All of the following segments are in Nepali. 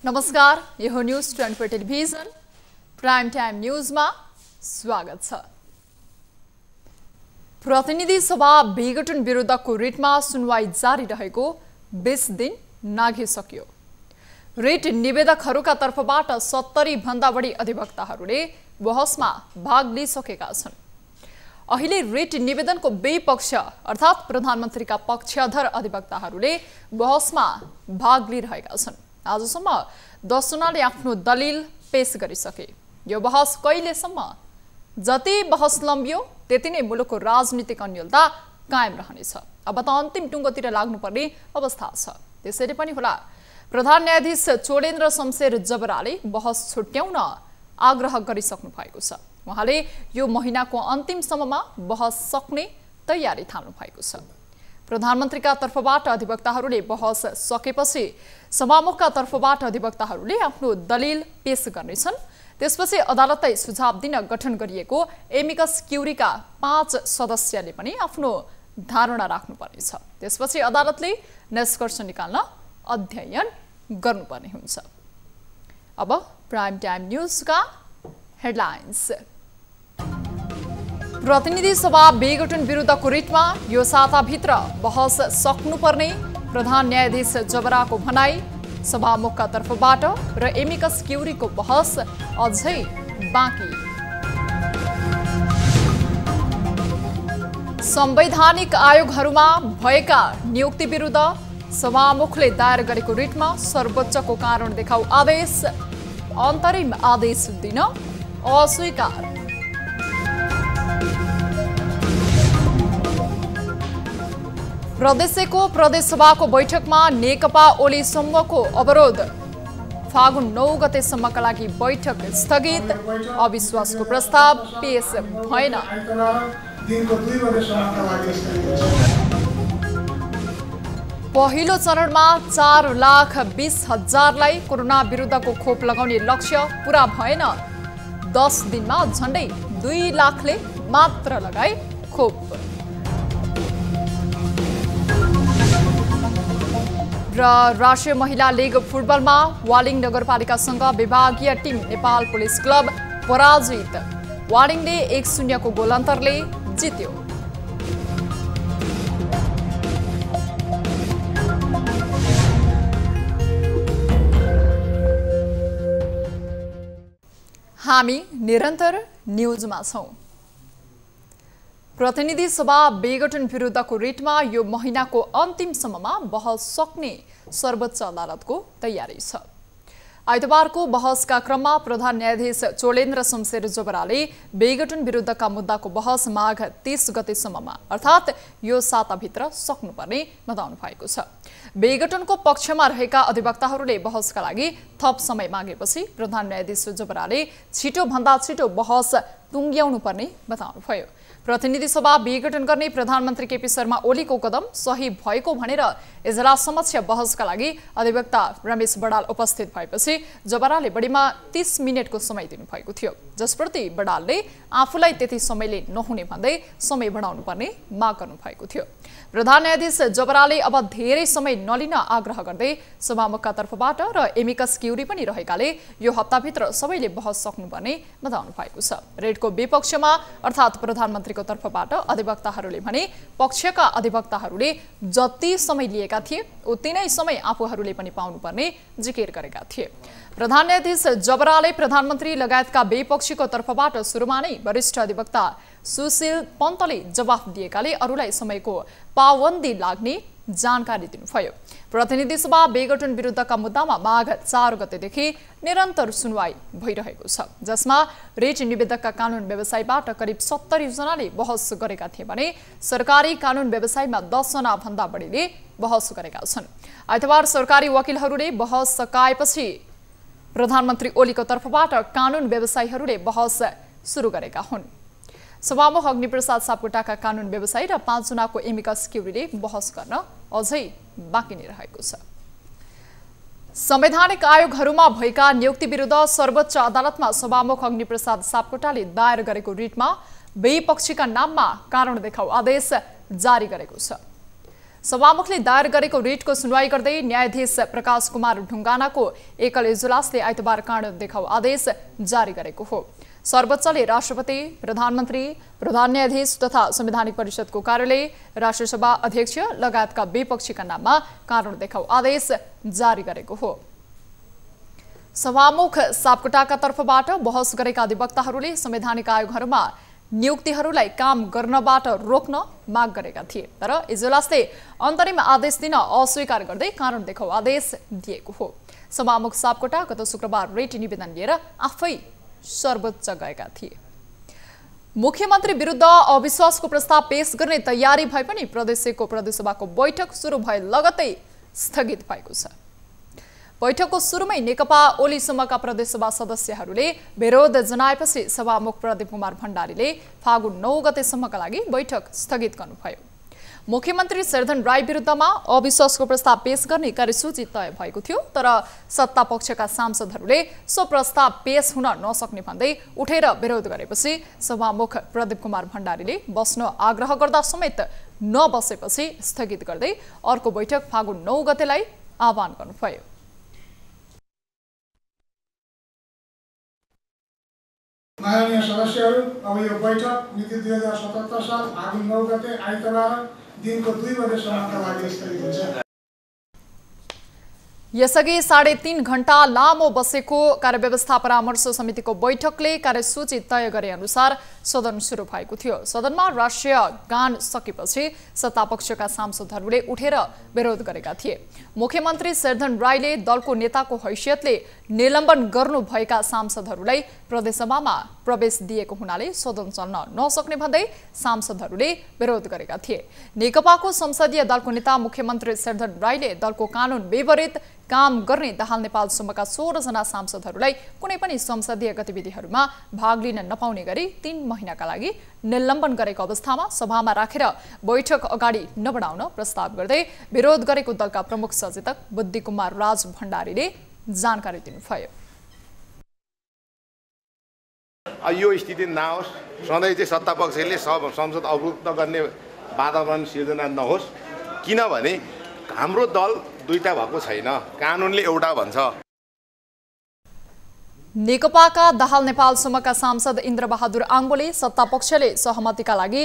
नमस्कार, यो हो न्यूज 24 टेलिभिजन प्राइम टाइम न्यूजमा स्वागत छ। प्रतिनिधि सभा विघटन विरुद्धको रिटमा सुनवाई जारी रहेको 20 दिन नाघिसक्यो। रिट निवेदकहरूका तर्फबाट 70 भन्दा बढी अधिवक्ताहरूले बहसमा भाग लिइसकेका छन्। अहिले रिट निवेदनको विपक्ष अर्थात् प्रधानमन्त्रीका पक्षधर अधिवक्ताहरूले बहसमा भाग लिइरहेका छन्। आजसम्म 10 जनाले आफ्नो दलिल पेश गरिसके। यो बहस कहिलेसम्म? जति बहस लम्बियो त्यति नै मुलुकको राजनीतिक अन्यलता कायम रहनेछ। अब त अन्तिम टुङ्गोतिर लाग्नुपर्ने अवस्था छ। त्यसैले पनि होला प्रधान न्यायाधीश चोलेन्द्र शमशेर जबराले बहस छुट्याउन आग्रह गरिसक्नु भएको छ। उहाँले यो महिनाको अन्तिमसम्ममा बहस सक्ने तयारी थाल्नु भएको छ। प्रधानमन्त्रीका तर्फबाट अधिवक्ताहरूले बहस सकेपछि सभामुखका तर्फबाट अधिवक्ताहरूले आफ्नो दलिल पेश गर्नेछन्। त्यसपछि अदालतलाई सुझाव दिन गठन गरिएको एमिकस क्युरीका 5 सदस्यले पनि आफ्नो धारणा राख्नुपर्नेछ। त्यसपछि अदालतले निष्कर्ष निकाल्न अध्ययन गर्नुपर्ने हुन्छ। अब प्राइम टाइम न्यूजका हेडलाइन्स। प्रतिनिधि सभा विघटन विरुद्धको रिटमा यो साताभित्र बहस सक्नुपर्ने प्रधान न्यायाधीश जबराको भनाई। सभामुखका तर्फबाट र एमिकस क्युरीको बहस अझै बाँकी। संवैधानिक आयोगहरूमा भएका नियुक्ति विरुद्ध सभामुखले दायर गरेको रिटमा सर्वोच्चको कारण देखाउ आदेश। अन्तरिम आदेश दिन अस्वीकार। प्रदेशको प्रदेशसभाको बैठकमा नेकपा ओली समूहको अवरोध। फागुन 9 गतेसम्मका लागि बैठक स्थगित। अविश्वासको प्रस्ताव पेश भएन। पहिलो चरणमा 4,20,000लाई कोरोना विरुद्धको खोप लगाउने लक्ष्य पूरा भएन। 10 दिनमा झण्डै 2 लाखले मात्र लगाए खोप। र राष्ट्रिय महिला लीग फुटबलमा वालिङ नगरपालिकासँग विभागीय टिम नेपाल पुलिस क्लब पराजित। वालिङले 1-0 को गोल अन्तरले जित्यो। हामी निरन्तर न्यूजमा छौं। प्रतिनिधि सभा विघटन विरुद्धको रिटमा यो महिनाको अन्तिमसम्ममा बहस सक्ने सर्वोच्च अदालतको तयारी छ। आइतबारको बहसका क्रममा प्रधान न्यायाधीश चोलेन्द्र शमशेर जबराले विघटन विरुद्धका मुद्दाको बहस माघ 30 गतेसम्ममा अर्थात् यो साताभित्र सक्नुपर्ने बताउनु भएको छ। विघटनको पक्षमा रहेका अधिवक्ताहरूले बहसका लागि थप समय मागेपछि प्रधान न्यायाधीश जबराले छिटोभन्दा छिटो बहस टुङ्ग्याउनु पर्ने बताउनुभयो। प्रतिनिधि सभा विघटन गर्ने प्रधानमन्त्री केपी शर्मा ओलीको कदम सही भएको भनेर इजलास समक्ष बहसका लागि अधिवक्ता रमेश बडाल उपस्थित भएपछि जबराले बढीमा 30 मिनेटको समय दिनुभएको थियो, जसप्रति बडालले आफूलाई त्यति समयले नहुने भन्दै समय बढाउनु पर्ने माग गर्नुभएको थियो। प्रधान न्यायाधीश जबराले अब धेरै समय नलिन आग्रह गर्दै सभामुखका तर्फबाट र एमिकस क्युरी पनि रहेकाले यो हप्ताभित्र सबैले बहस सक्नुपर्ने बताउनु भएको छ। रेडको विपक्षमा अर्थात् प्रधानमन्त्रीको तर्फबाट अधिवक्ताहरूले भने पक्षका अधिवक्ताहरूले जति समय लिएका थिए उति नै समय आफूहरूले पनि पाउनुपर्ने जिकिर गरेका थिए। प्रधान न्यायाधीश जबराले प्रधानमन्त्री लगायतका विपक्षीको तर्फबाट सुरुमा नै वरिष्ठ अधिवक्ता सुशील पन्तले जवाफ दिएकाले अरूलाई समयको पाबन्दी लाग्ने जानकारी दिनुभयो। प्रतिनिधि सभा विघटन विरुद्धका मुद्दामा माघ 4 गतेदेखि निरन्तर सुनवाई भइरहेको छ, जसमा रिट निवेदकका कानून व्यवसायबाट करिब 70 जनाले बहस गरेका थिए भने सरकारी कानून व्यवसायमा 10 जना भन्दा बढीले बहस गरेका छन्। आइतबार सरकारी वकिलहरूले बहस सकाएपछि प्रधानमन्त्री ओलीको तर्फबाट कानून व्यवसायीहरूले बहस सुरु गरेका हुन्। सभामुख अग्निप्रसाद सापकोटाका कानून व्यवसायी र 5 जनाको एमिकस क्युरीले बहस गर्न अझै बाँकी नै रहेको छ। संवैधानिक आयोगहरूमा भएका नियुक्ति विरुद्ध सर्वोच्च अदालतमा सभामुख अग्निप्रसाद सापकोटाले दायर गरेको रिटमा विपक्षीका नाममा कारण देखाउ आदेश जारी गरेको छ। सभामुखले दायर गरेको रिटको सुनवाई गर्दै न्यायाधीश प्रकाश कुमार ढुङ्गानाको एकल इजलासले आइतबार कानुन देखाउ आदेश जारी गरेको हो। सर्वोच्चले राष्ट्रपति, प्रधानमन्त्री, प्रधान न्यायाधीश तथा संवैधानिक परिषदको कार्यालय, राष्ट्रसभा अध्यक्ष लगायतका विपक्षीका नाममा कानुन देखाउ आदेश जारी गरेको हो। सभामुख सापकोटाका तर्फबाट बहस गरेका अधिवक्ताहरूले संवैधानिक आयोगहरूमा नियुक्तिहरूलाई काम गर्नबाट रोक्न माग गरेका थिए, तर इजलासले अन्तरिम आदेश दिन अस्वीकार गर्दै कानुन देखाउ आदेश दिएको हो। सभामुख सापकोटा गत शुक्रबार रिट निवेदन लिएर आफै सर्वोच्च गएका थिए। मुख्यमन्त्री विरुद्ध अविश्वासको प्रस्ताव पेश गर्ने तयारी भए पनि प्रदेशको प्रदेशसभाको बैठक सुरु भए लगत्तै स्थगित भएको छ। बैठकको सुरुमै नेकपा ओलीसम्मका प्रदेशसभा सदस्यहरूले विरोध जनाएपछि सभामुख प्रदीप कुमार भण्डारीले फागुन 9 गतेसम्मका लागि बैठक स्थगित गर्नुभयो। मुख्यमन्त्री शेरधन राई विरुद्धमा अविश्वासको प्रस्ताव पेश गर्ने कार्यसूची तय भएको थियो, तर सत्ता पक्षका सांसदहरूले सो प्रस्ताव पेश हुन नसक्ने भन्दै उठेर विरोध गरेपछि सभामुख प्रदीप कुमार भण्डारीले बस्न आग्रह गर्दा समेत नबसेपछि स्थगित गर्दै अर्को बैठक फागुन 9 गतेलाई आह्वान गर्नुभयो। माननीय सदस्यहरू, अब यो बैठक मिति 2077 साल फागुन 9 गते आइतबार दिनको 2 बजेसम्मका लागि स्थगित हुन्छ। यसअघि 3.5 घण्टा लामो बसेको कार्यव्यवस्था परामर्श समितिको बैठकले कार्यसूची तय गरे अनुसार सदन सुरु भएको थियो। सदनमा राष्ट्रिय गान सकेपछि सत्तापक्षका सांसदहरूले उठेर विरोध गरेका थिए। मुख्यमन्त्री शेरधन राईले दलको नेताको हैसियतले निलम्बन गर्नुभएका सांसदहरूलाई प्रदेशसभामा प्रवेश दिएको हुनाले सदन चल्न नसक्ने भन्दै सांसदहरूले विरोध गरेका थिए। नेकपाको संसदीय दलको नेता मुख्यमन्त्री शेरधन राईले दलको कानुन विपरीत काम गर्ने दाहाल नेपालसम्मका 16 जना सांसदहरूलाई कुनै पनि संसदीय गतिविधिहरूमा भाग लिन नपाउने गरी 3 महिनाका लागि निलम्बन गरेको अवस्थामा सभामा राखेर बैठक अगाडि नबढाउन प्रस्ताव गर्दै विरोध गरेको दलका प्रमुख सचेतक बुद्धि कुमार राज भण्डारीले जानकारी दिनुभयो। यो स्थिति नआओस्, सधैँ चाहिँ सत्तापक्षले संसद अवरुद्ध गर्ने वातावरण सिर्जना नहोस्, किनभने हाम्रो दल दुईटा भएको छैन, कानुनले एउटा भन्छ। नेकपाका दाहाल नेपालसम्मका सांसद इन्द्रबहादुर आङ्बोले सत्तापक्षले सहमतिका लागि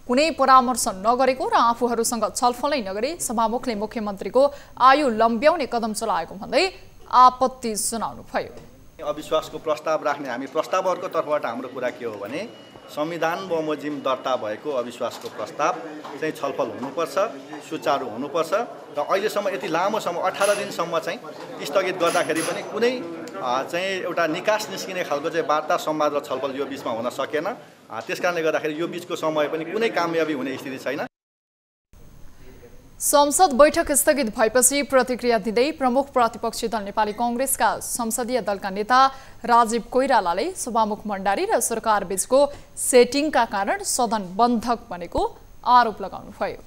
कुनै परामर्श नगरेको र आफूहरूसँग छलफलै नगरी सभामुखले मुख्यमन्त्रीको आयु लम्ब्याउने कदम चलाएको भन्दै आपत्ति जनाउनुभयो। अविश्वासको प्रस्ताव राख्ने हामी प्रस्तावहरूको तर्फबाट हाम्रो कुरा के हो भने संविधान बमोजिम दर्ता भएको अविश्वासको प्रस्ताव चाहिँ छलफल हुनुपर्छ, सुचारू हुनुपर्छ र अहिलेसम्म यति लामो समय 18 दिनसम्म चाहिँ स्थगित गर्दाखेरि पनि कुनै चाहिँ एउटा निकास निस्किने खालको चाहिँ वार्ता संवाद र छलफल यो बीचमा हुन सकेन। त्यसकारणले गर्दाखेरि यो बीचको समय पनि कुनै कामयाबी हुने स्थिति छैन। संसद बैठक स्थगित भएपछि प्रतिक्रिया दिँदै प्रमुख प्रतिपक्षी दल नेपाली कांग्रेसका संसदीय दलका नेता राजीव कोइरालाले सभामुख भण्डारी र सरकार बीचको सेटिङका कारण सदन बन्धक बनेको आरोप लगाउनुभयो।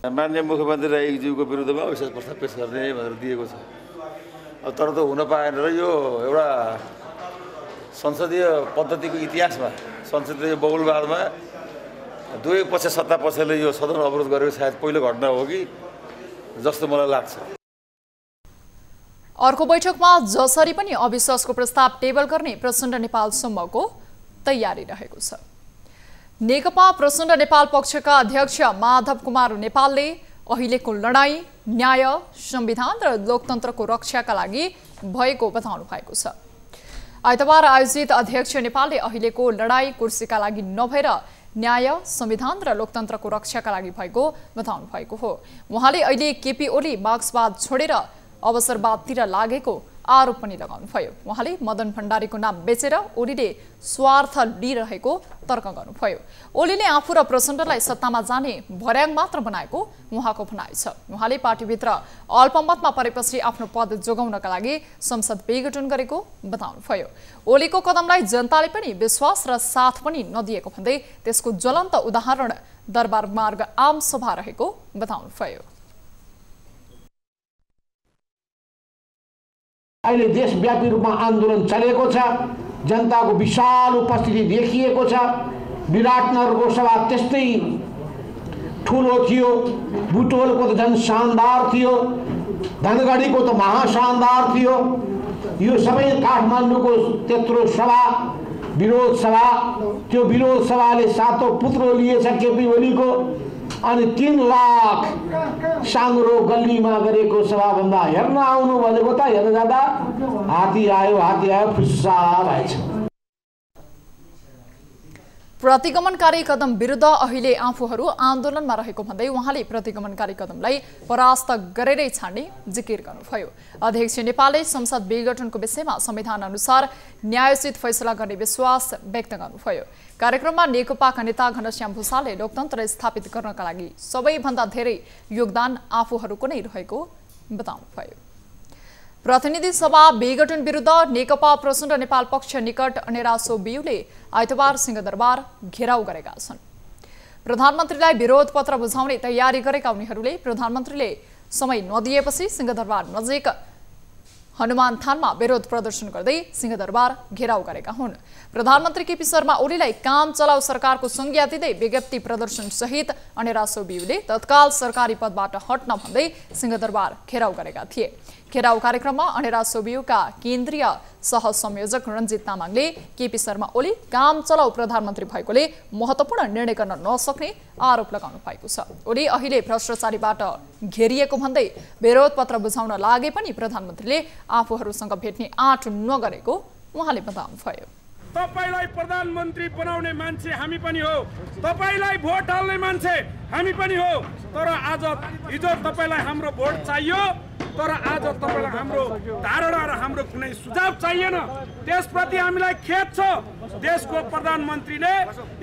माननीय मुख्यमन्त्री राईज्यूको विरुद्धमा अविश्वास प्रस्ताव पेश गर्ने भनेर दिएको छ, तर त हुन पाएन र यो एउटा संसदीय पद्धतिको इतिहासमा संसदीय बहुलवादमा दुवै पक्ष सत्ता पक्षले यो सदन अवरोध गरेको सायद पहिलो घटना हो कि जस्तो मलाई लाग्छ। अर्को बैठकमा जसरी पनि अविश्वासको प्रस्ताव टेबल गर्ने प्रचण्ड नेपालसम्मको तयारी रहेको छ। नेकपा प्रचण्ड नेपाल पक्षका अध्यक्ष माधव कुमार नेपालले अहिलेको लडाईँ न्याय, संविधान र लोकतन्त्रको रक्षाका लागि भएको बताउनु भएको छ। आइतबार आयोजित अध्यक्ष नेपालले अहिलेको लडाईँ कुर्सीका लागि नभएर न्याय, संविधान र लोकतन्त्रको रक्षाका लागि भएको बताउनु भएको हो। उहाँले अहिले केपी ओली मार्क्सवाद छोडेर अवसरवादतिर लागेको आरोप पनि लगाउनुभयो। उहाँले मदन भण्डारीको नाम बेचेर ओलीले स्वार्थ लिइरहेको तर्क गर्नुभयो। ओलीले आफू र प्रचण्डलाई सत्तामा जाने भर्याङ मात्र बनाएको उहाँको भनाइ छ। उहाँले पार्टीभित्र अल्पमतमा परेपछि आफ्नो पद जोगाउनका लागि संसद विघटन गरेको बताउनुभयो। ओलीको कदमलाई जनताले पनि विश्वास र साथ पनि नदिएको भन्दै त्यसको ज्वलन्त उदाहरण दरबार मार्ग आम सभा रहेको बताउनुभयो। अहिले देशव्यापी रूपमा आन्दोलन चलेको छ, जनताको विशाल उपस्थिति देखिएको छ। विराटनगरको सभा त्यस्तै ठुलो थियो, बुटोलको त झन् शानदार थियो, धनगढीको त महाशानदार थियो। यो सबै काठमाडौँको त्यत्रो सभा, विरोध सभा, त्यो विरोध सभाले 7औं पुत्रो लिएछ केपी ओलीको। अनि 3 लाख साङ्ग्रो गल्लीमा गरेको सभाभन्दा हेर्न आउनु भनेको त हेर्न जाँदा हात्ती आयो फुस्सा भएछ। प्रतिगमनकारी कदम विरुद्ध अहिले आफूहरू आन्दोलनमा रहेको भन्दै उहाँले प्रतिगमनकारी कदमलाई परास्त गरेरै छाड्ने जिकिर गर्नुभयो। अध्यक्ष नेपालले संसद विघटनको विषयमा संविधान अनुसार न्यायोचित फैसला गर्ने विश्वास व्यक्त गर्नुभयो। कार्यक्रममा नेकपाका नेता घनश्याम भुसालले लोकतन्त्र स्थापित गर्नका लागि सबैभन्दा धेरै योगदान आफूहरूको नै रहेको बताउनुभयो। प्रतिनिधि सभा विघटन विरुद्ध नेकपा प्रचण्ड नेपाल पक्ष निकट अनेरासो बियुले आइतबार सिंहदरबार घेराउ गरेका छन्। प्रधानमन्त्रीलाई विरोध पत्र बुझाउने तयारी गरेका उनीहरूले प्रधानमन्त्रीले समय नदिएपछि सिंहदरबार नजिक हनुमान थानमा विरोध प्रदर्शन गर्दै सिंहदरबार घेराउ गरेका हुन्। प्रधानमन्त्री केपी शर्मा ओलीलाई काम चलाउ सरकारको संज्ञा दिँदै विज्ञप्ति प्रदर्शन सहित अनेरासो बियुले तत्काल सरकारी पदबाट हट्न भन्दै सिंहदरबार घेराउ गरेका थिए। घेराउ कार्यक्रममा अनेरासो बियुका केन्द्रीय सहसंयोजक रञ्जित तामाङले केपी शर्मा ओली काम चलाउ प्रधानमन्त्री भएकोले महत्त्वपूर्ण निर्णय गर्न नसक्ने आरोप लगाउनु भएको छ। ओली अहिले भ्रष्टाचारीबाट घेरिएको भन्दै विरोध पत्र बुझाउन लागे पनि प्रधानमन्त्रीले आफूहरूसँग भेट्ने आँट नगरेको उहाँले बताउनुभयो। तपाईलाई प्रधानमन्त्री बनाउने मान्छे हामी पनि हो, तपाईलाई भोट हाल्ने मान्छे हामी पनि हो। तर आज हिजो तपाईलाई हाम्रो भोट चाहियो, तर आज तपाईलाई हाम्रो धारणा र हाम्रो कुनै सुझाव चाहिएन। त्यसप्रति हामीलाई खेद छ। देशको प्रधानमन्त्रीले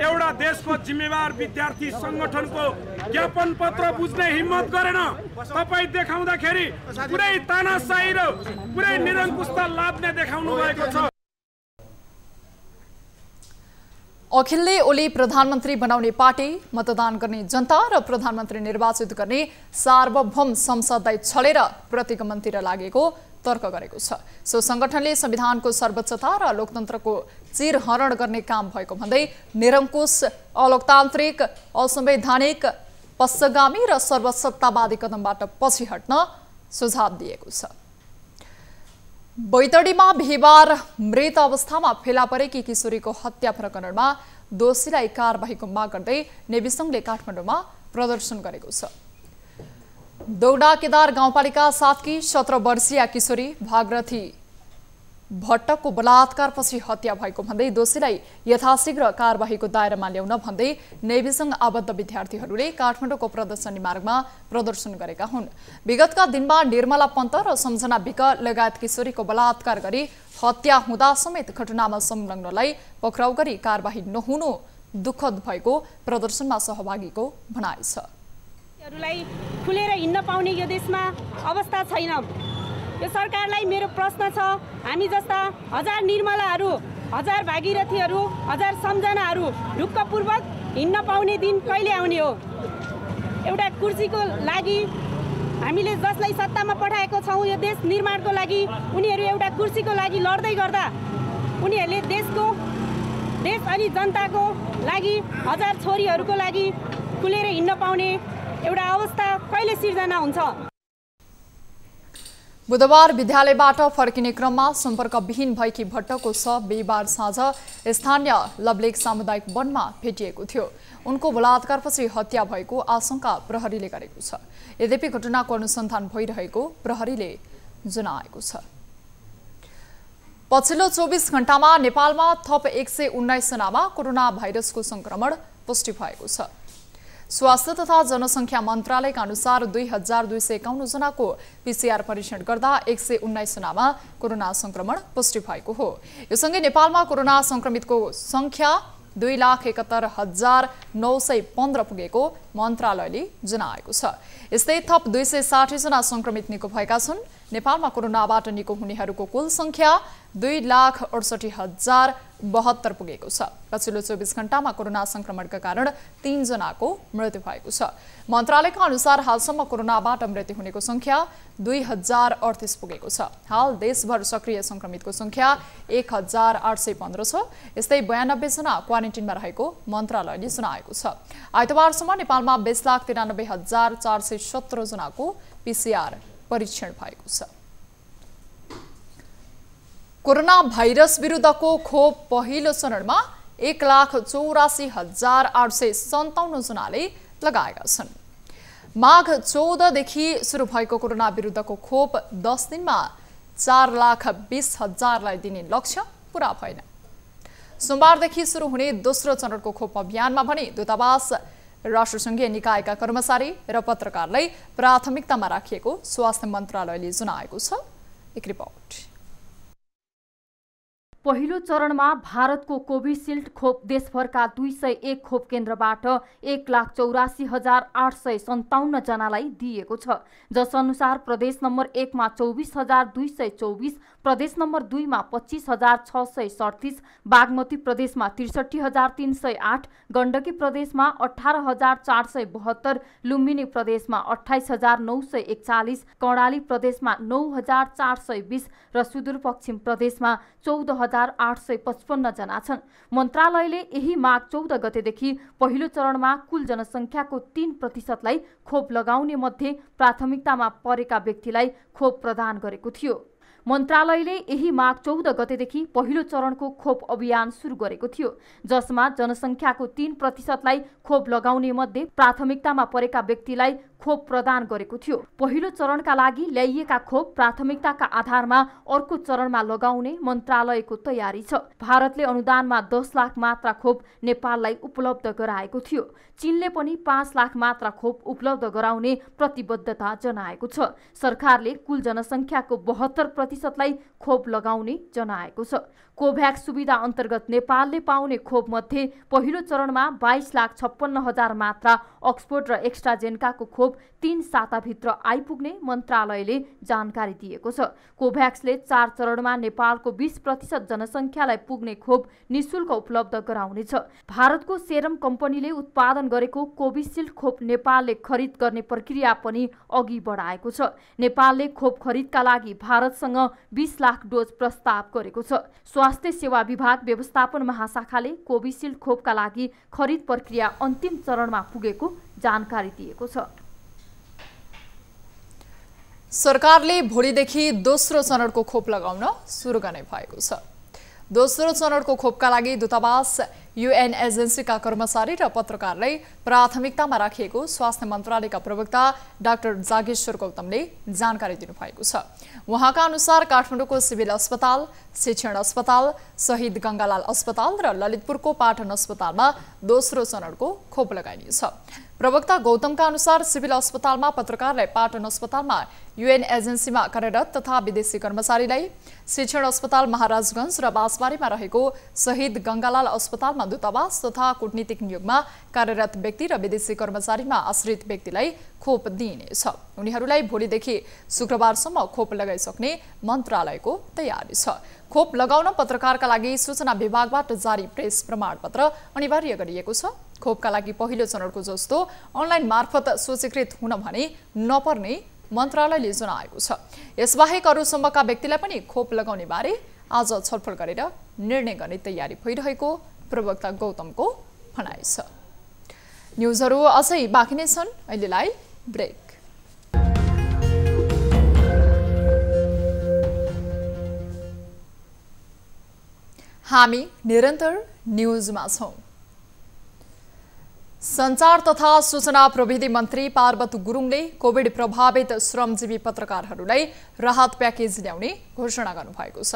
एउटा देशको जिम्मेवार विद्यार्थी संगठनको ज्ञापन पत्र बुझ्ने हिम्मत गरेन। तपाई देखाउँदाखेरि पुरै तानाशाही र पुरै निरङ्कुशता लाद्ने देखाउनु भएको छ। अखिलले ओली प्रधानमन्त्री बनाउने पार्टी, मतदान गर्ने जनता र प्रधानमन्त्री निर्वाचित गर्ने सार्वभौम संसदलाई छलेर प्रतिगमनतिर लागेको तर्क गरेको छ। सो संगठनले संविधानको सर्वोच्चता र लोकतन्त्रको चिरहरण गर्ने काम भएको भन्दै निरङ्कुश, अलोकतान्त्रिक, असंवैधानिक, पश्चगामी र सर्वसत्तावादी कदमबाट पछि हट्न सुझाव दिएको छ। बैतडीमा बिहिबार मृत अवस्थामा फेला परेकी किशोरीको हत्या प्रकरणमा दोषीलाई कारबाहीको माग गर्दै नेविसंघले काठमाडौँमा प्रदर्शन गरेको छ। दोगडा केदार गाउँपालिका 7 की 17 वर्षीय किशोरी भागरथी भट्टको बलात्कारपछि हत्या भएको भन्दै दोषीलाई यथाशीघ्र कारबाहीको दायरामा ल्याउन भन्दै नेविसंघ आबद्ध विद्यार्थीहरूले काठमाडौँको प्रदर्शनी मार्गमा प्रदर्शन गरेका हुन्। विगतका दिनमा निर्मला पन्त र सम्झना विक लगायत किशोरीको बलात्कार गरी हत्या हुँदा समेत घटनामा संलग्नलाई पक्राउ गरी कारबाही नहुनु दुःखद भएको प्रदर्शनमा सहभागीको भनाइ छ। खुलेर हिँड्न पाउने यो देशमा अवस्था छैन। यो सरकारलाई मेरो प्रश्न छ, हामी जस्ता हजार निर्मलाहरू, हजार भागीरथीहरू, हजार सम्झनाहरू ढुक्कपूर्वक हिँड्न पाउने दिन कहिले आउने हो? एउटा कुर्सीको लागि हामीले जसलाई सत्तामा पठाएको छौँ यो देश निर्माणको लागि, उनीहरू एउटा कुर्सीको लागि लड्दै गर्दा उनीहरूले देश अनि जनताको लागि, हजार छोरीहरूको लागि खुलेर हिँड्न पाउने एउटा अवस्था कहिले सिर्जना हुन्छ? बुधबार विद्यालयबाट फर्किने क्रममा सम्पर्कविहीन भएकी भट्टको शव बिहिबार साँझ स्थानीय लवलेक सामुदायिक वनमा भेटिएको थियो। उनको बलात्कारपछि हत्या भएको आशंका प्रहरीले गरेको छ। यद्यपि घटनाको अनुसन्धान भइरहेको प्रहरीले जनाएको छ। पछिल्लो 24 घण्टामा नेपालमा थप 119 जनामा कोरोना भाइरसको संक्रमण पुष्टि भएको छ। स्वास्थ्य तथा जनसङ्ख्या मन्त्रालयका अनुसार 2251 जनाको पीसीआर परीक्षण गर्दा 119 जनामा कोरोना संक्रमण पुष्टि भएको हो। यो सँगै नेपालमा कोरोना संक्रमितको संख्या 2,71,915 पुगेको मन्त्रालयले जनाएको छ। यस्तै थप 260 जना संक्रमित निको भएका छन्। नेपालमा कोरोनाबाट निको हुनेहरूको कुल संख्या 2,68,072 पुगेको छ। पछिल्लो 24 घण्टामा कोरोना संक्रमणका कारण 3 जनाको मृत्यु भएको छ। मन्त्रालयका अनुसार हालसम्म कोरोनाबाट मृत्यु हुनेको संख्या 2038 पुगेको छ। हाल देशभर सक्रिय संक्रमितको संख्या 1815 छ। यस्तै 92 जना क्वारेन्टिनमा रहेको मन्त्रालयले जनाएको छ। आइतबारसम्म नेपालमा 20,93,417 जनाको PCR परीक्षण भएको छ। कोरोना भाइरस विरुद्धको खोप पहिलो चरणमा 1,84,857 जनाले लगाएका छन्। माघ 14 देखि सुरु भएको कोरोना विरुद्धको खोप 10 दिनमा 4,20,000लाई दिने लक्ष्य पूरा भएन। सोमबारदेखि सुरु हुने दोस्रो चरणको खोप अभियानमा भने दूतावास, राष्ट्रसङ्घीय निकायका कर्मचारी र पत्रकारलाई प्राथमिकतामा राखिएको स्वास्थ्य मन्त्रालयले जनाएको छ। एक रिपोर्ट। पहिलो चरणमा भारतको कोभिसिल्ड खोप देशभरका 201 खोप केन्द्रबाट 1,84,857 जनालाई दिएको छ, जसअनुसार प्रदेश नम्बर 1 मा 24,224, प्रदेश नम्बर 2 मा 25,637, बागमती प्रदेशमा 63,308, गण्डकी प्रदेशमा 18,472, लुम्बिनी प्रदेशमा 28,941, कर्णाली प्रदेशमा 9,420 र सुदूरपश्चिम प्रदेशमा 14,855 जना छन्। मन्त्रालयले यही माघ 14 गतेदेखि पहिलो चरणमा कुल जनसङ्ख्याको 3%लाई खोप लगाउने मध्ये प्राथमिकतामा परेका व्यक्तिलाई खोप प्रदान गरेको थियो। मन्त्रालयले यही माघ 14 गतेदेखि पहिलो चरणको खोप अभियान सुरु गरेको थियो, जसमा जनसङ्ख्याको 3%लाई खोप लगाउने मध्ये प्राथमिकतामा परेका व्यक्तिलाई खोप प्रदान गरेको थियो। पहिलो चरणका लागि ल्याइएका खोप प्राथमिकताका आधारमा अर्को चरणमा लगाउने मन्त्रालयको तयारी छ। भारतले अनुदानमा 10 लाख मात्रा खोप नेपाललाई उपलब्ध गराएको थियो। चीनले पनि 5 लाख मात्रा खोप उपलब्ध गराउने प्रतिबद्धता जनाएको छ। सरकारले कुल जनसङ्ख्याको 72%लाई खोप लगाउने जनाएको छ। कोभ्याक्स सुविधा अन्तर्गत नेपालले पाउने खोप मध्ये पहिलो चरणमा 22,56,000 मात्रा अक्सफोर्ड र एक्स्ट्राजेनेकाको खोप 3 साताभित्र आइपुग्ने मन्त्रालयले जानकारी दिएको छ। कोभ्याक्सले 4 चरणमा नेपालको 20% जनसङ्ख्यालाई पुग्ने खोप निशुल्क उपलब्ध गराउनेछ। भारतको सेरम कम्पनीले उत्पादन गरेको कोभिसिल्ड खोप नेपालले खरिद गर्ने प्रक्रिया पनि अघि बढाएको छ। नेपालले खोप खरिदका लागि भारतसँग 20 लाख डोज प्रस्ताव गरेको छ। स्वास्थ्य सेवा विभाग व्यवस्थापन महाशाखाले कोभिसिल्ड खोपका लागि खरिद प्रक्रिया अन्तिम चरणमा पुगेको जानकारी दिएको छ। सरकारले भोलिदेखि दोस्रो चरणको खोप लगाउन सुरु गर्ने भएको छ। दोस्रो चरणको खोपका लागि दूतावास, UN एजेन्सीका कर्मचारी र पत्रकारलाई प्राथमिकतामा राखिएको स्वास्थ्य मन्त्रालयका प्रवक्ता डाक्टर जागेश्वर गौतमले जानकारी दिनुभएको छ। उहाँका अनुसार काठमाडौँको सिभिल अस्पताल, शिक्षण अस्पताल, शहीद गङ्गालाल अस्पताल र ललितपुरको पाटन अस्पतालमा दोस्रो चरणको खोप लगाइनेछ। प्रवक्ता गौतमका अनुसार सिभिल अस्पतालमा पत्रकारलाई, पाटन अस्पतालमा UN एजेन्सीमा कार्यरत तथा विदेशी कर्मचारीलाई, शिक्षण अस्पताल महाराजगञ्ज र बाँसबारीमा रहेको शहीद गङ्गालाल अस्पतालमा दूतावास तथा कूटनीतिक नियोगमा कार्यरत व्यक्ति र विदेशी कर्मचारीमा आश्रित व्यक्तिलाई खोप दिइनेछ। उनीहरूलाई भोलिदेखि शुक्रबारसम्म खोप लगाइसक्ने मन्त्रालयको तयारी छ। खोप लगाउन पत्रकारका लागि सूचना विभागबाट जारी प्रेस प्रमाणपत्र अनिवार्य गरिएको छ। खोपका लागि पहिलो चरणको जस्तो अनलाइन मार्फत सूचीकृत हुन भने नपर्ने मन्त्रालयले जनाएको छ। यसबाहेक अरू सम्मका व्यक्तिलाई पनि खोप लगाउने बारे आज छलफल गरेर निर्णय गर्ने तयारी भइरहेको प्रवक्ता गौतमको भनाइ छ। न्युजहरू अझै बाँकी नै छन्, अहिलेलाई ब्रेक। हामी निरन्तर न्युजमा छौं। सञ्चार तथा सूचना प्रविधि मन्त्री पार्वत गुरुङले कोभिड प्रभावित श्रमजीवी पत्रकारहरूलाई राहत प्याकेज ल्याउने घोषणा गर्नुभएको छ।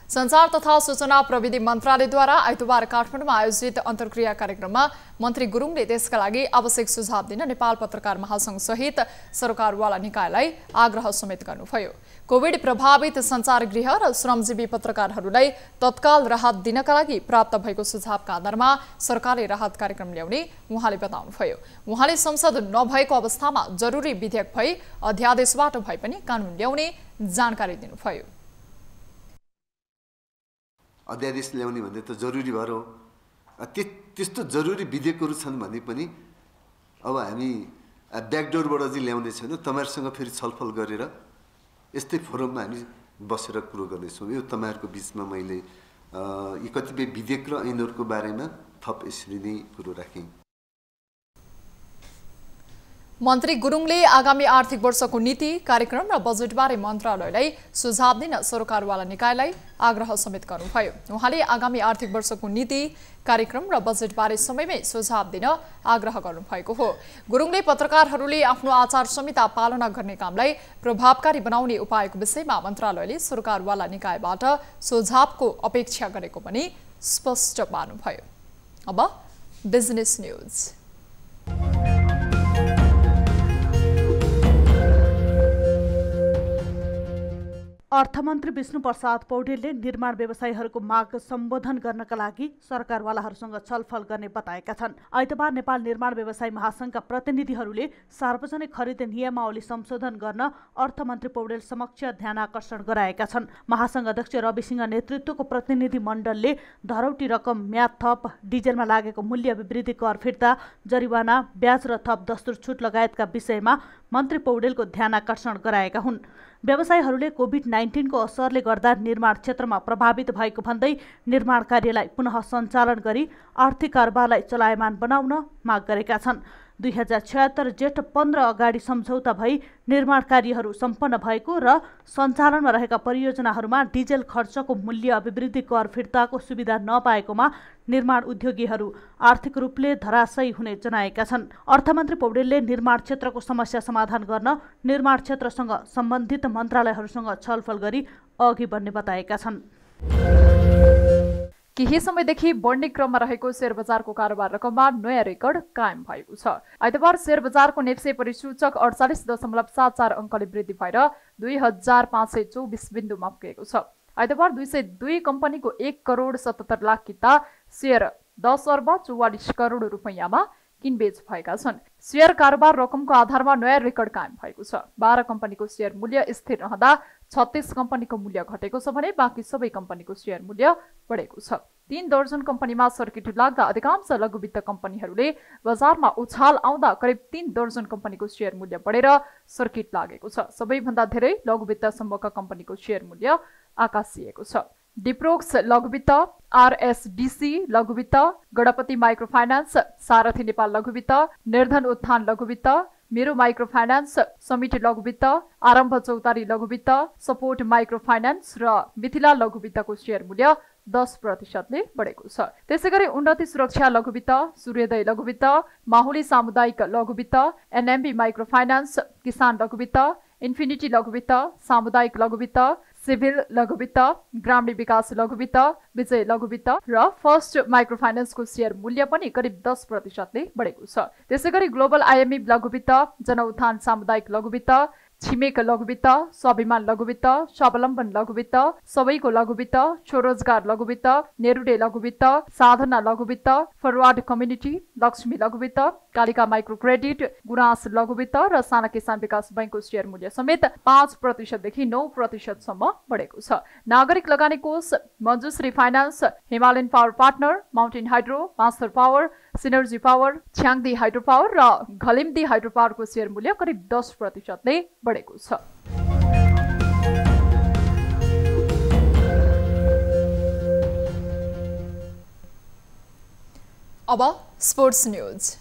सञ्चार तथा सूचना प्रविधि मन्त्रालयद्वारा आइतबार काठमाडौँमा आयोजित अन्तर्क्रिया कार्यक्रममा मन्त्री गुरुङले त्यसका लागि आवश्यक सुझाव दिन नेपाल पत्रकार महासंघ सहित सरकारवाला निकायलाई आग्रह समेत गर्नुभयो। कोभिड प्रभावित सञ्चार गृह र श्रमजीवी पत्रकारहरूलाई तत्काल राहत दिनका लागि प्राप्त भएको सुझावका आधारमा सरकारले राहत कार्यक्रम ल्याउने उहाँले बताउनुभयो। उहाँले संसद नभएको अवस्थामा जरुरी विधेयक भई अध्यादेशबाट भए पनि कानून ल्याउने जानकारी दिनुभयो। अध्यादेश ल्याउने भन्ने त जरुरी भएर हो। त्यस्तो जरुरी विधेयकहरू छन् भने पनि अब हामी ब्याकडोरबाट चाहिँ ल्याउने छैनौँ, तपाईँहरूसँग फेरि छलफल गरेर यस्तै फोरममा हामी बसेर कुरो गर्नेछौँ। यो तपाईँहरूको बिचमा मैले यी कतिपय विधेयक र ऐनहरूको बारेमा थप यसरी नै कुरो राखेँ। मन्त्री गुरुङले आगामी आर्थिक वर्षको नीति कार्यक्रम र बजेटबारे मन्त्रालयलाई सुझाव दिन सरकारवाला निकायलाई आग्रह समेत गर्नुभयो। उहाँले आगामी आर्थिक वर्षको नीति कार्यक्रम र बजेटबारे समयमै सुझाव दिन आग्रह गर्नुभएको हो। गुरुङले पत्रकारहरूले आफ्नो आचार संहिता पालना गर्ने कामलाई प्रभावकारी बनाउने उपायको विषयमा मन्त्रालयले सरकारवाला निकायबाट सुझावको अपेक्षा गरेको पनि स्पष्ट पार्नुभयो। अब बिजनेस न्यूज। अर्थमन्त्री विष्णुप्रसाद पौडेलले निर्माण व्यवसायीहरूको माग सम्बोधन गर्नका लागि सरकारवालाहरूसँग छलफल गर्ने बताएका छन्। आइतबार नेपाल निर्माण व्यवसायी महासंघका प्रतिनिधिहरूले सार्वजनिक खरिद नियमावली संशोधन गर्न अर्थमन्त्री पौडेल समक्ष ध्यानआकर्षण गराएका छन्। महासंघ अध्यक्ष रवि सिंह नेतृत्वको प्रतिनिधि मण्डलले धरौटी रकम, म्याद थप, डिजेलमा लागेको मूल्य अभिवृद्धि कर फिर्ता, जरिवाना, ब्याज र थप दस्तुर छुट लगायतका विषयमा मन्त्री पौडेलको ध्यानआकर्षण गराएका हुन्। व्यवसायीहरूले कोभिड-19 को असरले गर्दा निर्माण क्षेत्रमा प्रभावित भएको भन्दै निर्माण कार्यलाई पुनः सञ्चालन गरी आर्थिक कारोबारलाई चलायमान बनाउन माग गरेका छन्। 2076 जेठ 15 अगाडि सम्झौता भई निर्माण कार्यहरू सम्पन्न भएको र सञ्चालनमा रहेका परियोजनाहरूमा डिजेल खर्चको मूल्य अभिवृद्धि कर फिर्ताको सुविधा नपाएकोमा निर्माण उद्योगीहरू आर्थिक रूपले धराशयी हुने जनाएका छन्। अर्थमन्त्री पौडेलले निर्माण क्षेत्रको समस्या समाधान गर्न निर्माण क्षेत्रसँग सम्बन्धित मन्त्रालयहरूसँग छलफल गरी अघि बढ्ने बताएका छन्। केही समयदेखि बढ्ने क्रममा रहेको शेयर बजारको कारोबार रकममा नयाँ रेकर्ड कायम भएको छ। आइतबार शेयर बजारको नेप्से परिसूचक 48.74 अङ्कले वृद्धि भएर 2524 बिन्दुमा पुगेको छ। आइतबार 202 कम्पनीको 1 करोड 77 लाख किता शेयर 10 अर्ब 44 करोड रुपैयाँमा किनबेच भएका छन्। शेयर कारोबार रकमको आधारमा नयाँ रेकर्ड कायम भएको छ। 12 कम्पनीको शेयर मूल्य स्थिर रहँदा 36 कम्पनीको मूल्य घटेको छ भने बाँकी सबै कम्पनीको शेयर मूल्य बढेको छ। 3 दर्जन कम्पनीमा सर्किट लाग्दा अधिकांश लघुवित्त कम्पनीहरूले बजारमा उछाल आउँदा करिब 3 दर्जन कम्पनीको शेयर मूल्य बढेर सर्किट लागेको छ। सबैभन्दा धेरै लघुवित्त समूहका कम्पनीको शेयर मूल्य आकाशिएको छ। डिप्रोक्स लघुवित्त, आरएसडीसी लघुवित्त, गणपति माइक्रो फाइनान्स, सारथी नेपाल लघुवित्त, निर्धन उत्थान लघुवित्त, मेरो माइक्रो फाइनान्स, समिति लघुवित्त, आरम्भ चौतारी लघुवित्त, सपोर्ट माइक्रो फाइनान्स र मिथिला लघुवित्तको शेयर मूल्य 10% बढेको छ। त्यसैगरी उन्नति सुरक्षा लघुवित्त, सूर्योदय लघुवित्त, माहुली सामुदायिक लघुवित्त, एनएमबी माइक्रो फाइनान्स, किसान लघुवित्त, इन्फिनिटी लघुवित्त, सामुदायिक लघुवित्त, सिभिल लघुवित्त, ग्रामीण विकास लघुवित्त, विजय लघुवित्त र फर्स्ट माइक्रो फाइनान्सको शेयर मूल्य पनि करिब 10% बढेको छ। त्यसैगरी ग्लोबल आइएमई लघुवित्त, जनउत्थान सामुदायिक लघुवित्त, छिमेक लघुवित्त, स्वाभिमान लघुवित्त, स्वावलम्बन लघुवित्त, सबैको लघुवित्त, स्वरोजगार लघुवित्त, नेरुडे लघुवित्त, साधना लघुवित्त, फरवार्ड कम्युनिटी, लक्ष्मी लघुवित्त, कालिका माइक्रो क्रेडिट, गुराँस लघुवित्त र साना किसान विकास बैंकको शेयर मूल्य समेत 5% देखि 9% सम्म बढेको छ। नागरिक लगानी कोष, Manjushree finance, Himalayan power partner, mountain hydro, master power, synergy power, Chhyangdi hydro power र घलिम्दी हाइड्रो पावरको शेयर मूल्य करिब 10% बढेको छ। अब स्पोर्ट्स न्यूज।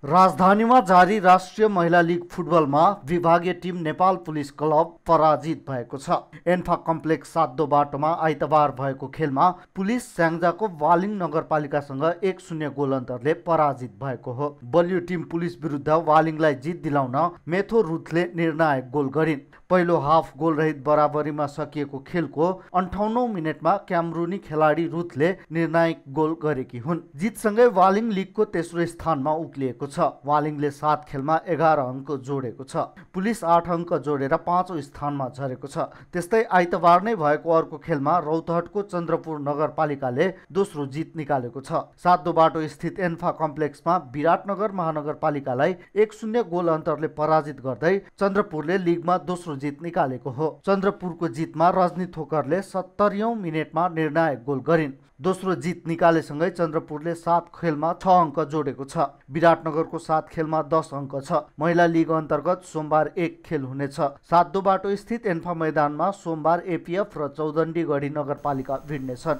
राजधानीमा जारी राष्ट्रिय महिला लीग फुटबलमा विभागीय टिम नेपाल पुलिस क्लब पराजित भएको छ। एन्फा कम्प्लेक्स 7 बाटोमा आइतबार भएको खेलमा पुलिस स्याङ्जाको वालिङ नगरपालिकासँग 1-0 गोल अन्तरले पराजित भएको हो। बलियो टिम पुलिस विरुद्ध वालिङलाई जित दिलाउन मेथो रुथले निर्णायक गोल गरिन्। पहिलो हाफ गोल रहित बराबरीमा सकिएको खेलको 58औं मिनेटमा क्यामरूनी खेलाडी रुथले निर्णायक गोल गरेकी हुन्। जितसँगै वालिङ लिगको तेस्रो स्थानमा उक्लिएको छ। वालिङले 7 खेलमा 11 अङ्क जोडेको छ। पुलिस 8 अङ्क जोडेर 5औं स्थानमा झरेको छ। त्यस्तै आइतबार नै भएको अर्को खेलमा रौतहटको चन्द्रपुर नगरपालिकाले दोस्रो जित निकालेको छ। सातो बाटो स्थित एन्फा कम्प्लेक्समा विराटनगर महानगरपालिकालाई 1-0 गोल अन्तरले पराजित गर्दै चन्द्रपुरले लिगमा दोस्रो जित निकालेको हो। चन्द्रपुरको जितमा रजनी थोकरले 70औं मिनेटमा निर्णायक गोल गरिन्। दोस्रो जित निकालेसँगै चन्द्रपुरले 7 खेलमा 6 अङ्क जोडेको छ। विराटनगरको 7 खेलमा 10 अङ्क छ। महिला लिग अन्तर्गत सोमबार 1 खेल हुनेछ। सातो बाटो स्थित एन्फा मैदानमा सोमबार एपीएफ र चौदण्डीगढी नगरपालिका भिड्नेछन्।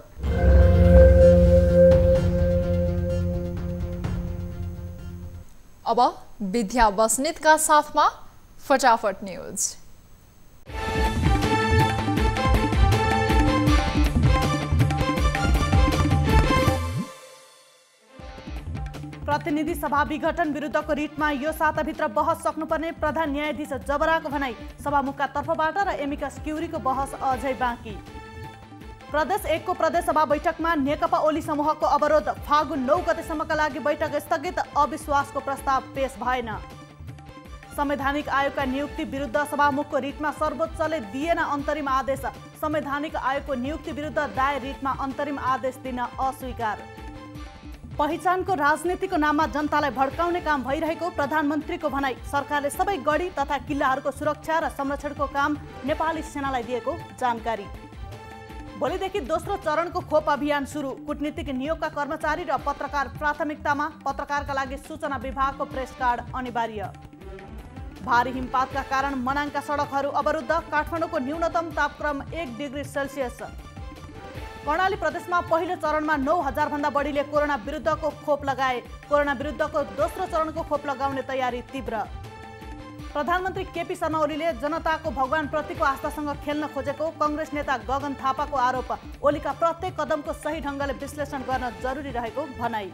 अब विद्या बस्नेतका साथमा फटाफट न्यूज। प्रतिनिधि सभा विघटन विरुद्धको रिटमा यो साताभित्र बहस सक्नुपर्ने प्रधान न्यायाधीश जबराको भनाई। सभामुखका तर्फबाट र एमिकस क्युरीको बहस अझै बाँकी। प्रदेश 1 को प्रदेशसभा बैठकमा नेकपा ओली समूहको अवरोध। फागुन 9 गतेसम्मका लागि बैठक स्थगित। अविश्वासको प्रस्ताव पेश भएन। संवैधानिक आयोगका नियुक्ति विरुद्ध सभामुखको रिटमा सर्वोच्चले दिएन अन्तरिम आदेश। संवैधानिक आयोगको नियुक्ति विरुद्ध दायर रिटमा अन्तरिम आदेश दिन अस्वीकार। पहिचानको राजनीतिको नाममा जनतालाई भड्काउने काम भइरहेको प्रधानमन्त्रीको भनाई। सरकारले सबै गढी तथा किल्लाहरूको सुरक्षा र संरक्षणको काम नेपाली सेनालाई दिएको जानकारी। भोलिदेखि दोस्रो चरणको खोप अभियान सुरु। कूटनीतिक नियोगका कर्मचारी र पत्रकार प्राथमिकतामा। पत्रकारका लागि सूचना विभागको प्रेस कार्ड अनिवार्य। भारी हिमपातका कारण मनाङका सडकहरू अवरुद्ध। काठमाडौँको न्यूनतम तापक्रम 1 डिग्री सेल्सियस। कर्णाली प्रदेशमा पहिलो चरणमा 9,000 भन्दा बढीले कोरोना विरुद्धको खोप लगाए। कोरोना विरुद्धको दोस्रो चरणको खोप लगाउने तयारी तीव्र। प्रधानमन्त्री केपी शर्मा ओलीले जनताको भगवानप्रतिको आस्थासँग खेल्न खोजेको कांग्रेस नेता गगन थापाको आरोप। ओलीका प्रत्येक कदमको सही ढङ्गले विश्लेषण गर्न जरुरी रहेको भनाई।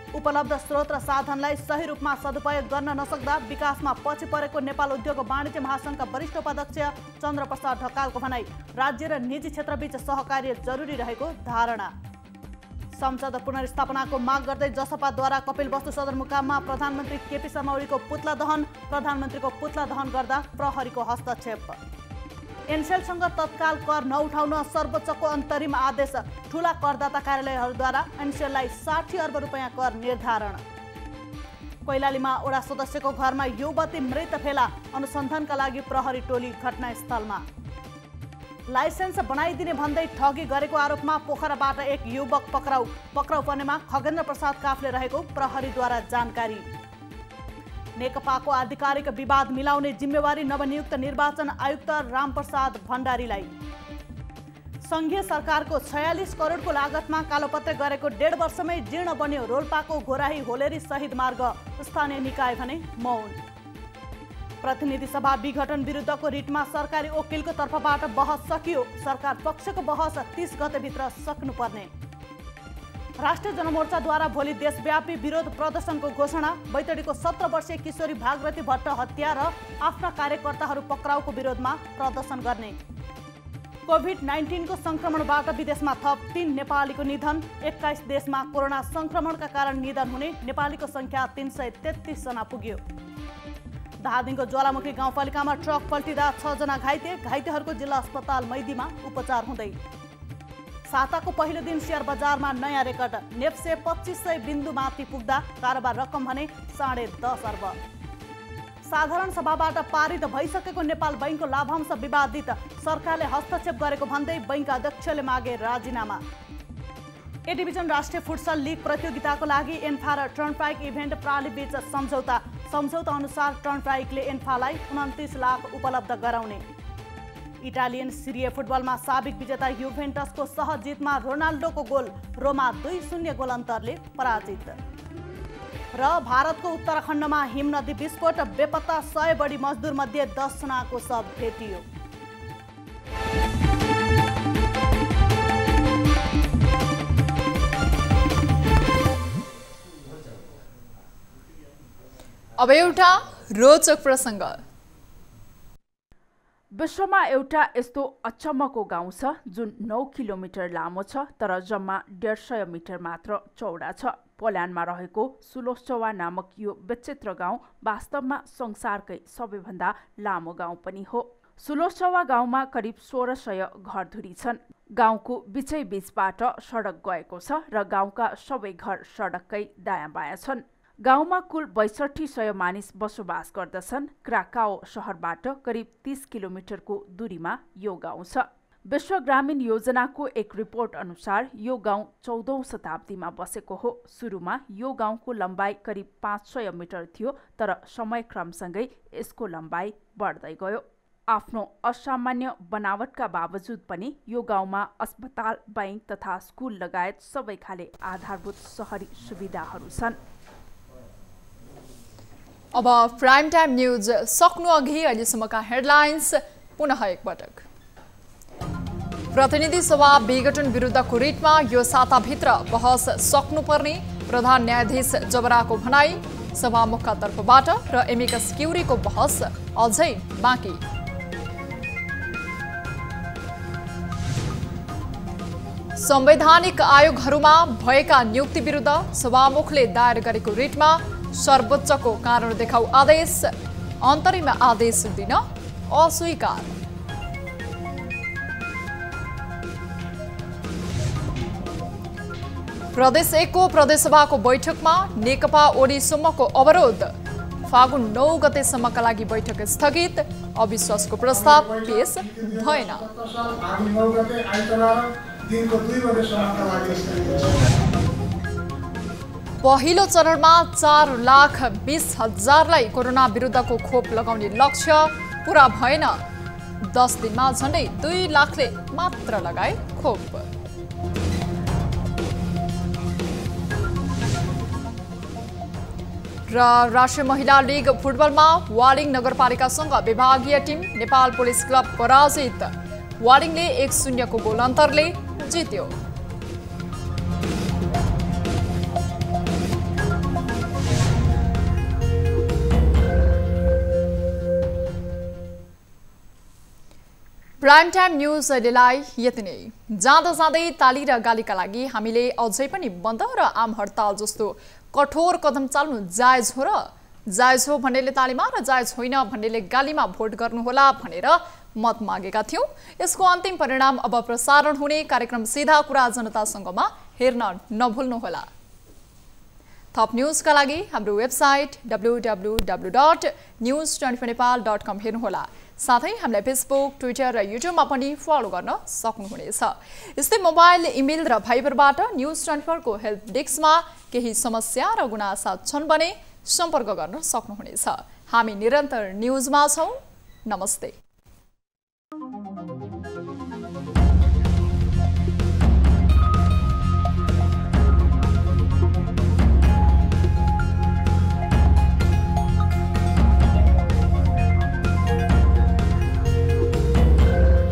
उपलब्ध स्रोत र साधनलाई सही रूपमा सदुपयोग गर्न नसक्दा विकासमा पछि परेको नेपाल उद्योग वाणिज्य महासङ्घका वरिष्ठ उपाध्यक्ष चन्द्रप्रसाद ढकालको भनाई। राज्य र निजी क्षेत्रबीच सहकार्य जरुरी रहेको धारणा। संसद पुनर्स्थापनाको माग गर्दै जसपाद्वारा कपिलवस्तु सदरमुकाममा प्रधानमन्त्री केपी शर्मा ओलीको पुतला दहन। प्रधानमन्त्रीको पुतला दहन गर्दा प्रहरीको हस्तक्षेप। एनसेलसँग तत्काल कर नउठाउन सर्वोच्चको अन्तरिम आदेश। ठूला करदाता कार्यालयहरूद्वारा एनसेललाई 60 अर्ब रुपैयाँ कर निर्धारण। कैलालीमा वडा सदस्यको घरमा युवती मृत फेला। अनुसन्धानका लागि प्रहरी टोली घटनास्थलमा। लाइसेन्स बनाइदिने भन्दै ठगी गरेको आरोपमा पोखराबाट एक युवक पक्राउ। पक्राउ पर्नेमा खगेन्द्र प्रसाद काफले रहेको प्रहरीद्वारा जानकारी। नेकपाको आधिकारिक विवाद मिलाउने जिम्मेवारी नवनियुक्त निर्वाचन आयुक्त रामप्रसाद भण्डारीलाई। संघीय सरकारको 46 करोडको लागतमा कालोपत्रे गरेको 1.5 वर्षमै जीर्ण बन्यो रोल्पाको घोराही होलेरी शहीद मार्ग। स्थानीय निकाय भने मौन। प्रतिनिधि सभा विघटन विरुद्धको रिटमा सरकारी वकिलको तर्फबाट बहस सकियो। सरकार पक्षको बहस 30 गतेभित्र सक्नुपर्ने। राष्ट्रिय जनमोर्चाद्वारा भोलि देशव्यापी विरोध प्रदर्शनको घोषणा। बैतडीको 17 वर्षीय किशोरी भागरथी भट्ट हत्या र आफ्ना कार्यकर्ताहरू पक्राउको विरोधमा प्रदर्शन गर्ने। कोभिड-19 को संक्रमणबाट विदेशमा थप 3 नेपालीको निधन। 21 देशमा कोरोना संक्रमणका कारण निधन हुने नेपालीको संख्या 333 जना पुग्यो। धादिङको ज्वालामुखी गाउँपालिकामा ट्रक पल्टिँदा 6 जना घाइते। घाइतेहरूको जिल्ला अस्पताल मैदीमा उपचार हुँदै। साताको पहिलो दिन शेयर बजारमा नयाँ रेकर्ड। नेप्से 2500 बिन्दु माथि पुग्दा कारोबार रकम भने 10.5 अर्ब। साधारण सभाबाट पारित भइसकेको नेपाल बैंकको लाभांश विवादित। सरकारले हस्तक्षेप गरेको भन्दै बैंक अध्यक्षले मागे राजीनामा। ए डिभिजन राष्ट्रिय फुटसल लिग प्रतियोगिताको लागि एन्फा र टर्नपाइक इभेन्ट प्रालीबीच सम्झौता। सम्झौता अनुसार टर्नपाइकले एन्फालाई 29 लाख उपलब्ध गराउने। इटालियन सिरिए फुटबलमा साबिक विजेता युभेन्टसको सहज जितमा रोनाल्डोको गोल। रोमा 2-0 गोल अन्तरले पराजित। र भारतको उत्तराखण्डमा हिमनदी विस्फोट। बेपत्ता 100 बढी मजदुर मध्ये 10 जनाको शव भेटियो। अब एउटा रोचक प्रसङ्ग। विश्वमा एउटा यस्तो अचम्मको गाउँ छ जुन 9 किलोमिटर लामो छ तर जम्मा 150 मिटर मात्र चौडा छ। पोल्यान्डमा रहेको सुलोस्चवा नामक यो विचित्र गाउँ वास्तवमा संसारकै सबैभन्दा लामो गाउँ पनि हो। सुलोस्चवा गाउँमा करिब 1600 घरधुरी छन्। गाउँको बिचै बीचबाट सडक गएको छ र गाउँका सबै घर सडककै दायाँ बायाँ छन्। गाउँमा कुल 6200 मानिस बसोबास गर्दछन्। क्राकाओ शहरबाट करिब 30 किलोमिटरको दूरीमा यो गाउँ छ। विश्व ग्रामीण योजनाको एक रिपोर्ट अनुसार यो गाउँ 14औं शताब्दीमा बसेको हो। सुरुमा यो गाउँको लम्बाइ करिब 500 मिटर थियो तर समयक्रमसँगै यसको लम्बाइ बढ्दै गयो। आफ्नो असामान्य बनावटका बावजुद पनि यो गाउँमा अस्पताल, बैंक तथा स्कुल लगायत सबै खाले आधारभूत शहरी सुविधाहरू छन्। अब प्राइम टाइम न्यूज सक्नु अघि अहिलेसम्मका हेडलाइन्स पुनः एकपटक। प्रतिनिधि सभा विघटन विरुद्धको रिटमा यो साताभित्र बहस सक्नुपर्ने प्रधान न्यायाधीश जबराको भनाई। सभामुखका तर्फबाट र एमिकस क्युरीको बहस अझै बाँकी। संवैधानिक आयोगहरूमा भएका नियुक्ति विरुद्ध सभामुखले दायर गरेको रिटमा सर्वोच्चको कारण देखाउ आदेश। अन्तरिम आदेश दिन अस्वीकार। प्रदेश 1 को प्रदेशसभाको बैठकमा नेकपा ओलीसम्मको अवरोध। फागुन 9 गतेसम्मका लागि बैठक स्थगित। अविश्वासको प्रस्ताव पेश भएन। पहिलो चरणमा 4,20,000लाई कोरोना विरुद्धको खोप लगाउने लक्ष्य पूरा भएन। 10 दिनमा झन्डै 2 लाखले मात्र लगाए खोप। र राष्ट्रिय महिला लीग फुटबलमा वालिङ नगरपालिकासँग विभागीय टिम नेपाल पुलिस क्लब पराजित। वालिङले 1-0 को गोल अन्तरले जित्यो। प्राइम टाइम न्यूज अहिलेलाई यति नै। जाँदा जाँदै ताली र गालीका लागि हामीले अझै पनि बन्द र आम हडताल जस्तो कठोर कदम चाल्नु जायज हो र जायज हो भन्नेले तालीमा र जायज होइन भन्नेले गालीमा भोट गर्नुहोला भनेर मत मागेका थियौं। यसको अन्तिम परिणाम अब प्रसारण हुने कार्यक्रम सीधा कुरा जनतासँगमा हेर्न नभुल्नुहोला। थप न्यूजका लागि हाम्रो वेबसाइट www.news24nepal.com हेर्नुहोला। साथै हामीलाई फेसबुक, ट्विटर र युट्युबमा पनि फलो गर्न सक्नुहुनेछ। यस्तै मोबाइल, इमेल र भाइबरबाट न्यूज24 को हेल्प डेस्कमा केही समस्या र गुनासा छन् भने सम्पर्क गर्न सक्नुहुनेछ। हामी निरन्तर न्यूजमा छौं। नमस्ते।